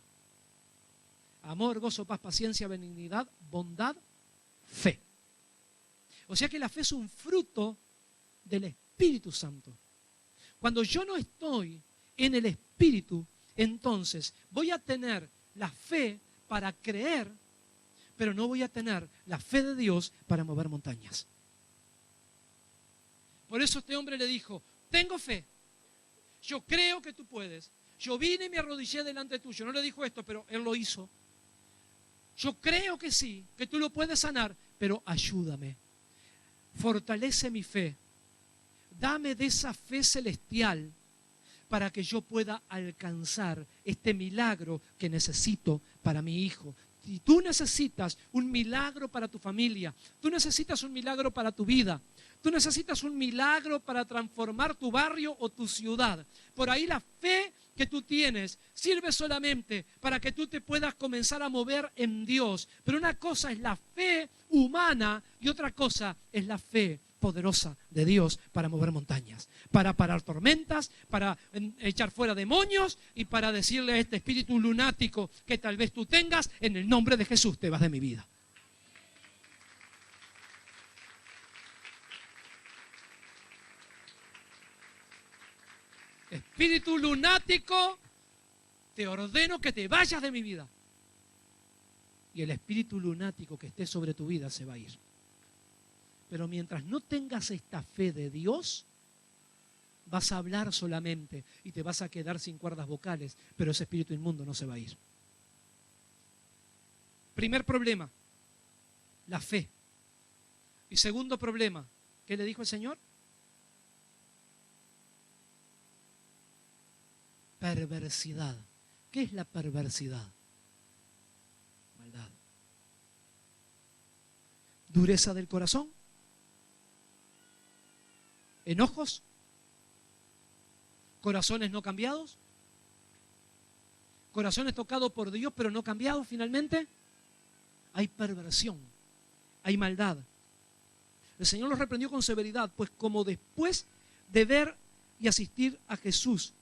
Amor, gozo, paz, paciencia, benignidad, bondad, fe. O sea que la fe es un fruto del Espíritu Santo. Cuando yo no estoy en el Espíritu, entonces voy a tener la fe para creer, pero no voy a tener la fe de Dios para mover montañas. Por eso este hombre le dijo, tengo fe, yo creo que tú puedes. Yo vine y me arrodillé delante tuyo. No le dijo esto, pero él lo hizo. Yo creo que sí, que tú lo puedes sanar, pero ayúdame. Fortalece mi fe. Dame de esa fe celestial para que yo pueda alcanzar este milagro que necesito para mi hijo. Si tú necesitas un milagro para tu familia, tú necesitas un milagro para tu vida, tú necesitas un milagro para transformar tu barrio o tu ciudad. Por ahí la fe que tú tienes sirve solamente para que tú te puedas comenzar a mover en Dios. Pero una cosa es la fe humana y otra cosa es la fe poderosa de Dios para mover montañas, para parar tormentas, para echar fuera demonios y para decirle a este espíritu lunático que tal vez tú tengas, en el nombre de Jesús te vas de mi vida. Espíritu lunático, te ordeno que te vayas de mi vida. Y el espíritu lunático que esté sobre tu vida se va a ir. Pero mientras no tengas esta fe de Dios, vas a hablar solamente y te vas a quedar sin cuerdas vocales, pero ese espíritu inmundo no se va a ir. Primer problema, la fe. Y segundo problema, ¿qué le dijo el Señor? Perversidad. ¿Qué es la perversidad? Maldad. Dureza del corazón. Enojos. Corazones no cambiados. Corazones tocados por Dios pero no cambiados finalmente. Hay perversión. Hay maldad. El Señor los reprendió con severidad, pues como después de ver y asistir a Jesús,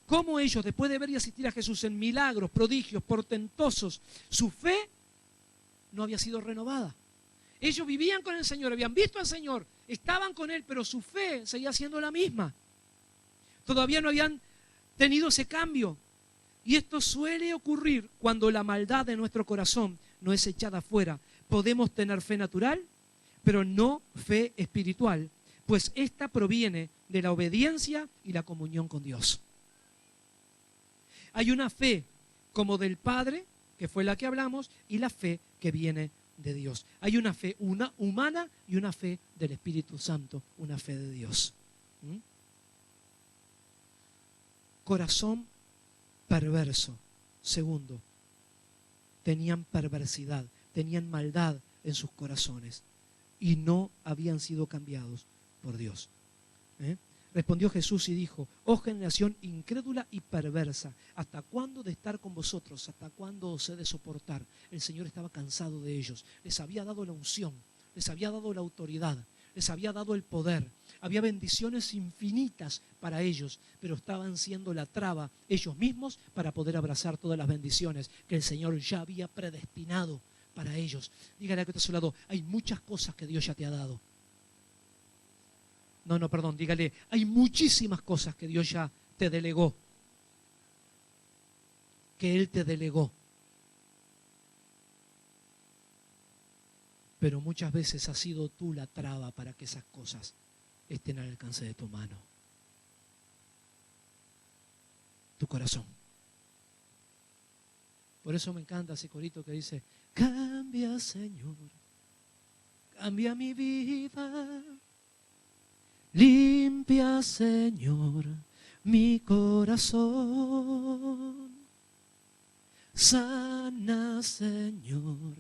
como ellos, después de ver y asistir a Jesús en milagros, prodigios, portentosos, su fe no había sido renovada. Ellos vivían con el Señor, habían visto al Señor, estaban con Él, pero su fe seguía siendo la misma. Todavía no habían tenido ese cambio. Y esto suele ocurrir cuando la maldad de nuestro corazón no es echada afuera. Podemos tener fe natural, pero no fe espiritual, pues esta proviene de la obediencia y la comunión con Dios. Hay una fe como del Padre, que fue la que hablamos, y la fe que viene de Dios. Hay una fe humana y una fe del Espíritu Santo, una fe de Dios. Corazón perverso. Segundo, tenían perversidad, tenían maldad en sus corazones y no habían sido cambiados por Dios. Respondió Jesús y dijo, oh generación incrédula y perversa, ¿hasta cuándo de estar con vosotros? ¿Hasta cuándo os he de soportar? El Señor estaba cansado de ellos. Les había dado la unción, les había dado la autoridad, les había dado el poder. Había bendiciones infinitas para ellos, pero estaban siendo la traba ellos mismos para poder abrazar todas las bendiciones que el Señor ya había predestinado para ellos. Dígale a que está a su lado, hay muchas cosas que Dios ya te ha dado. Perdón, dígale, hay muchísimas cosas que Dios ya te delegó, que Él te delegó. Pero muchas veces has sido tú la traba para que esas cosas estén al alcance de tu mano. Tu corazón. Por eso me encanta ese corito que dice, cambia Señor, cambia mi vida. Limpia, Señor, mi corazón. Sana, Señor,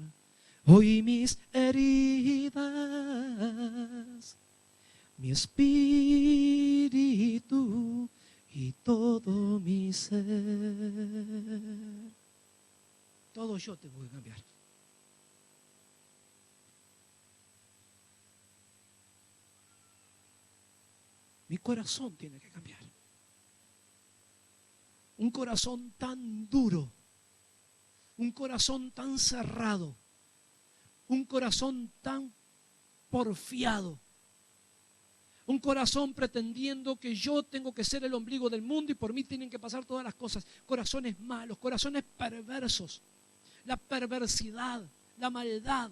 hoy mis heridas. Mi espíritu y todo mi ser. Todo yo tengo que cambiar. Mi corazón tiene que cambiar. Un corazón tan duro, un corazón tan cerrado, un corazón tan porfiado, un corazón pretendiendo que yo tengo que ser el ombligo del mundo y por mí tienen que pasar todas las cosas. Corazones malos, corazones perversos, la perversidad, la maldad.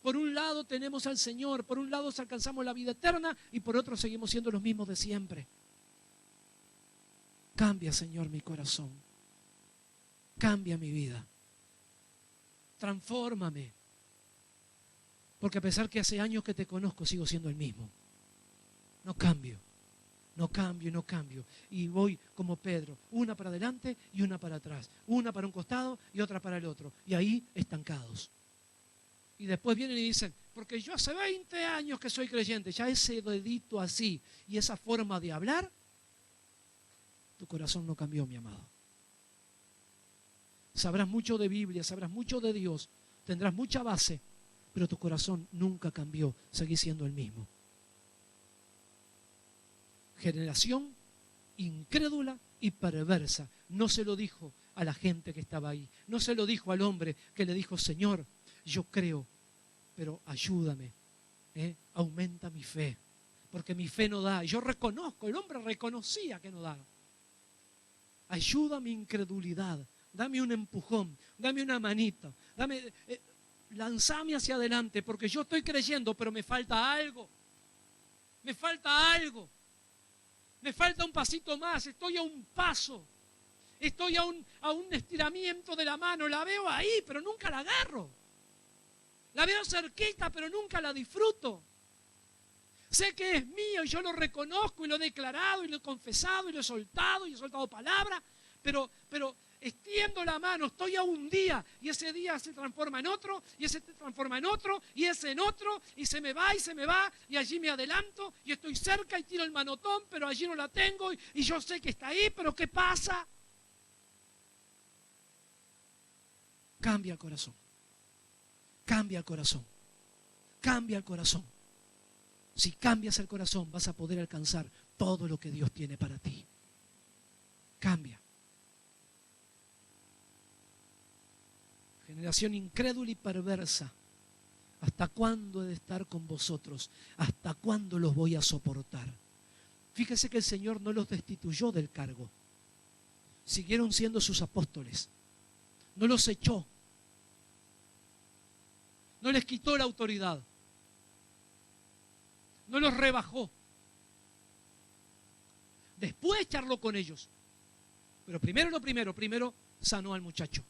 Por un lado tenemos al Señor, por un lado alcanzamos la vida eterna y por otro seguimos siendo los mismos de siempre. Cambia, Señor, mi corazón. Cambia mi vida. Transfórmame. Porque a pesar que hace años que te conozco, sigo siendo el mismo. No cambio, no cambio, no cambio. Y voy como Pedro, una para adelante y una para atrás. Una para un costado y otra para el otro. Y ahí estancados. Y después vienen y dicen, porque yo hace 20 años que soy creyente, ya ese dedito así y esa forma de hablar, tu corazón no cambió, mi amado. Sabrás mucho de Biblia, sabrás mucho de Dios, tendrás mucha base, pero tu corazón nunca cambió, seguís siendo el mismo. Generación incrédula y perversa. No se lo dijo a la gente que estaba ahí, no se lo dijo al hombre que le dijo, Señor, yo creo, pero ayúdame, aumenta mi fe, porque mi fe no da. Yo reconozco, el hombre reconocía que no daba. Ayuda mi incredulidad, dame un empujón, dame una manita, lanzame hacia adelante, porque yo estoy creyendo, pero me falta algo, me falta algo, me falta un pasito más, estoy a un paso, estoy a un estiramiento de la mano, la veo ahí, pero nunca la agarro, la veo cerquita, pero nunca la disfruto. Sé que es mío y yo lo reconozco y lo he declarado y lo he confesado y lo he soltado palabra, pero extiendo la mano, estoy a un día y ese día se transforma en otro y ese se transforma en otro y ese en otro y se me va y allí me adelanto y estoy cerca y tiro el manotón, pero allí no la tengo y yo sé que está ahí, pero ¿qué pasa? Cambia el corazón, cambia el corazón, cambia el corazón. Si cambias el corazón, vas a poder alcanzar todo lo que Dios tiene para ti. Cambia. Generación incrédula y perversa. ¿Hasta cuándo he de estar con vosotros? ¿Hasta cuándo los voy a soportar? Fíjese que el Señor no los destituyó del cargo. Siguieron siendo sus apóstoles. No los echó. No les quitó la autoridad. No los rebajó. Después charló con ellos. Pero primero sanó al muchacho.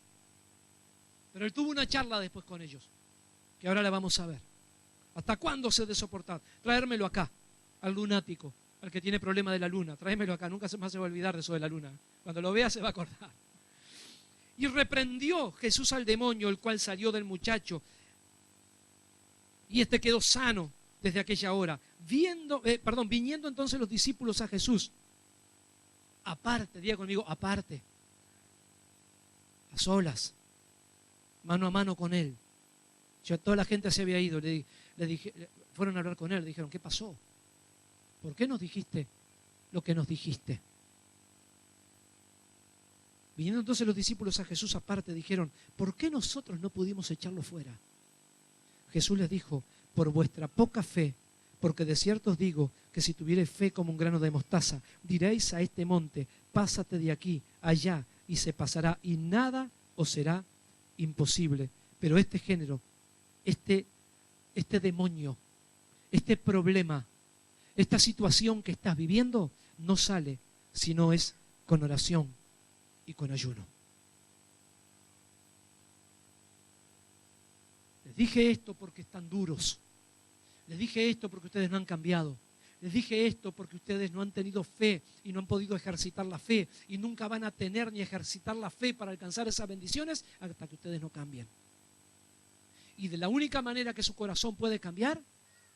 Pero él tuvo una charla después con ellos, que ahora la vamos a ver. ¿Hasta cuándo se ha de soportar? Traérmelo acá, al lunático, al que tiene problema de la luna. Tráemelo acá, nunca más se va a olvidar de eso de la luna. Cuando lo vea se va a acordar. Y reprendió Jesús al demonio, el cual salió del muchacho. Y este quedó sano desde aquella hora. Viniendo entonces los discípulos a Jesús, aparte, diga conmigo, aparte, a solas, mano a mano con él. Ya toda la gente se había ido, fueron a hablar con él, le dijeron, ¿qué pasó? ¿Por qué nos dijiste lo que nos dijiste? Viniendo entonces los discípulos a Jesús aparte, dijeron, ¿por qué nosotros no pudimos echarlo fuera? Jesús les dijo, por vuestra poca fe, porque de cierto os digo que si tuvierais fe como un grano de mostaza, diréis a este monte, pásate de aquí, allá, y se pasará, y nada os será imposible. Pero este género, este demonio, este problema, esta situación que estás viviendo, no sale si no es con oración y con ayuno. Les dije esto porque están duros. Les dije esto porque ustedes no han cambiado. Les dije esto porque ustedes no han tenido fe y no han podido ejercitar la fe y nunca van a tener ni ejercitar la fe para alcanzar esas bendiciones hasta que ustedes no cambien. Y de la única manera que su corazón puede cambiar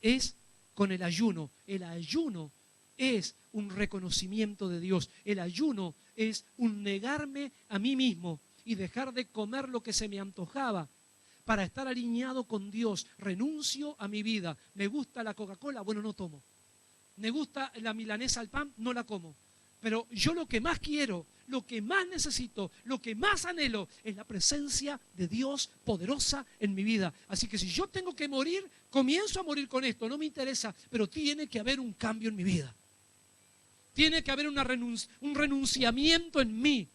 es con el ayuno. El ayuno es un reconocimiento de Dios. El ayuno es un negarme a mí mismo y dejar de comer lo que se me antojaba para estar alineado con Dios. Renuncio a mi vida. ¿Me gusta la Coca-Cola? Bueno, no tomo. ¿Me gusta la milanesa al pan? No la como. Pero yo lo que más quiero, lo que más necesito, lo que más anhelo es la presencia de Dios poderosa en mi vida. Así que si yo tengo que morir, comienzo a morir con esto, no me interesa, pero tiene que haber un cambio en mi vida. Tiene que haber un renunciamiento en mí.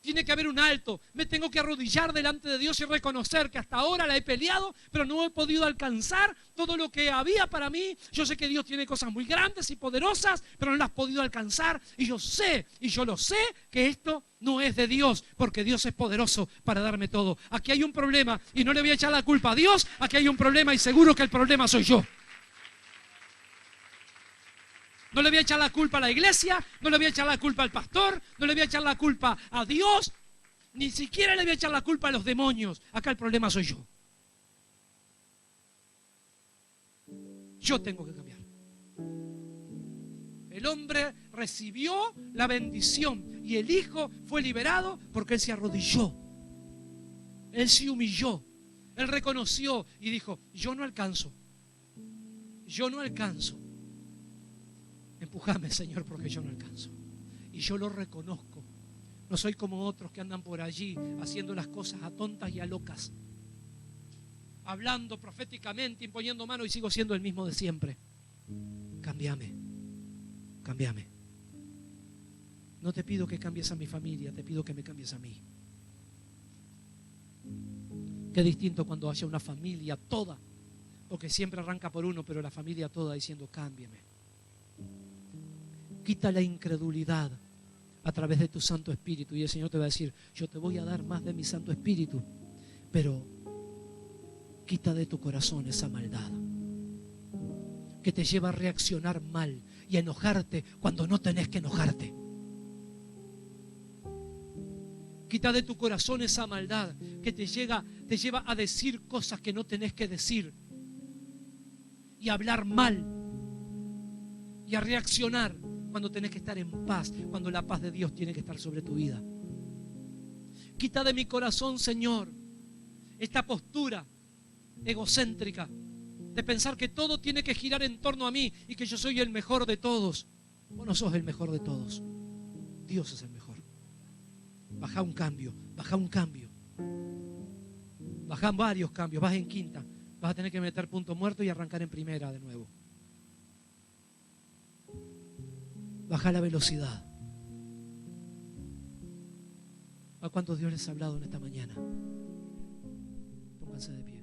Tiene que haber un alto. Me tengo que arrodillar delante de Dios y reconocer que hasta ahora la he peleado, pero no he podido alcanzar todo lo que había para mí. Yo sé que Dios tiene cosas muy grandes y poderosas, pero no las he podido alcanzar. Y yo sé, y yo lo sé, que esto no es de Dios, porque Dios es poderoso para darme todo. Aquí hay un problema y no le voy a echar la culpa a Dios. Aquí hay un problema y seguro que el problema soy yo. No le voy a echar la culpa a la iglesia, no le voy a echar la culpa al pastor, no le voy a echar la culpa a Dios, ni siquiera le voy a echar la culpa a los demonios. Acá el problema soy yo. Yo tengo que cambiar. El hombre recibió la bendición y el hijo fue liberado porque él se arrodilló. Él se humilló. Él reconoció y dijo, yo no alcanzo. Yo no alcanzo. Empujame, Señor, porque yo no alcanzo. Y yo lo reconozco. No soy como otros que andan por allí haciendo las cosas a tontas y a locas. Hablando proféticamente, imponiendo mano y sigo siendo el mismo de siempre. Cámbiame. Cámbiame. No te pido que cambies a mi familia, te pido que me cambies a mí. Qué distinto cuando haya una familia toda, porque siempre arranca por uno, pero la familia toda diciendo, cámbiame. Quita la incredulidad a través de tu Santo Espíritu y el Señor te va a decir, yo te voy a dar más de mi Santo Espíritu, pero quita de tu corazón esa maldad que te lleva a reaccionar mal y a enojarte cuando no tenés que enojarte. Quita de tu corazón esa maldad que te lleva a decir cosas que no tenés que decir y a hablar mal y a reaccionar cuando tenés que estar en paz, cuando la paz de Dios tiene que estar sobre tu vida. Quita de mi corazón, Señor, esta postura egocéntrica de pensar que todo tiene que girar en torno a mí y que yo soy el mejor de todos. Vos no sos el mejor de todos. Dios es el mejor. Baja un cambio, baja un cambio. Baja varios cambios, vas en quinta. Vas a tener que meter punto muerto y arrancar en primera de nuevo. Baja la velocidad. ¿A cuántos Dios les ha hablado en esta mañana? Pónganse de pie.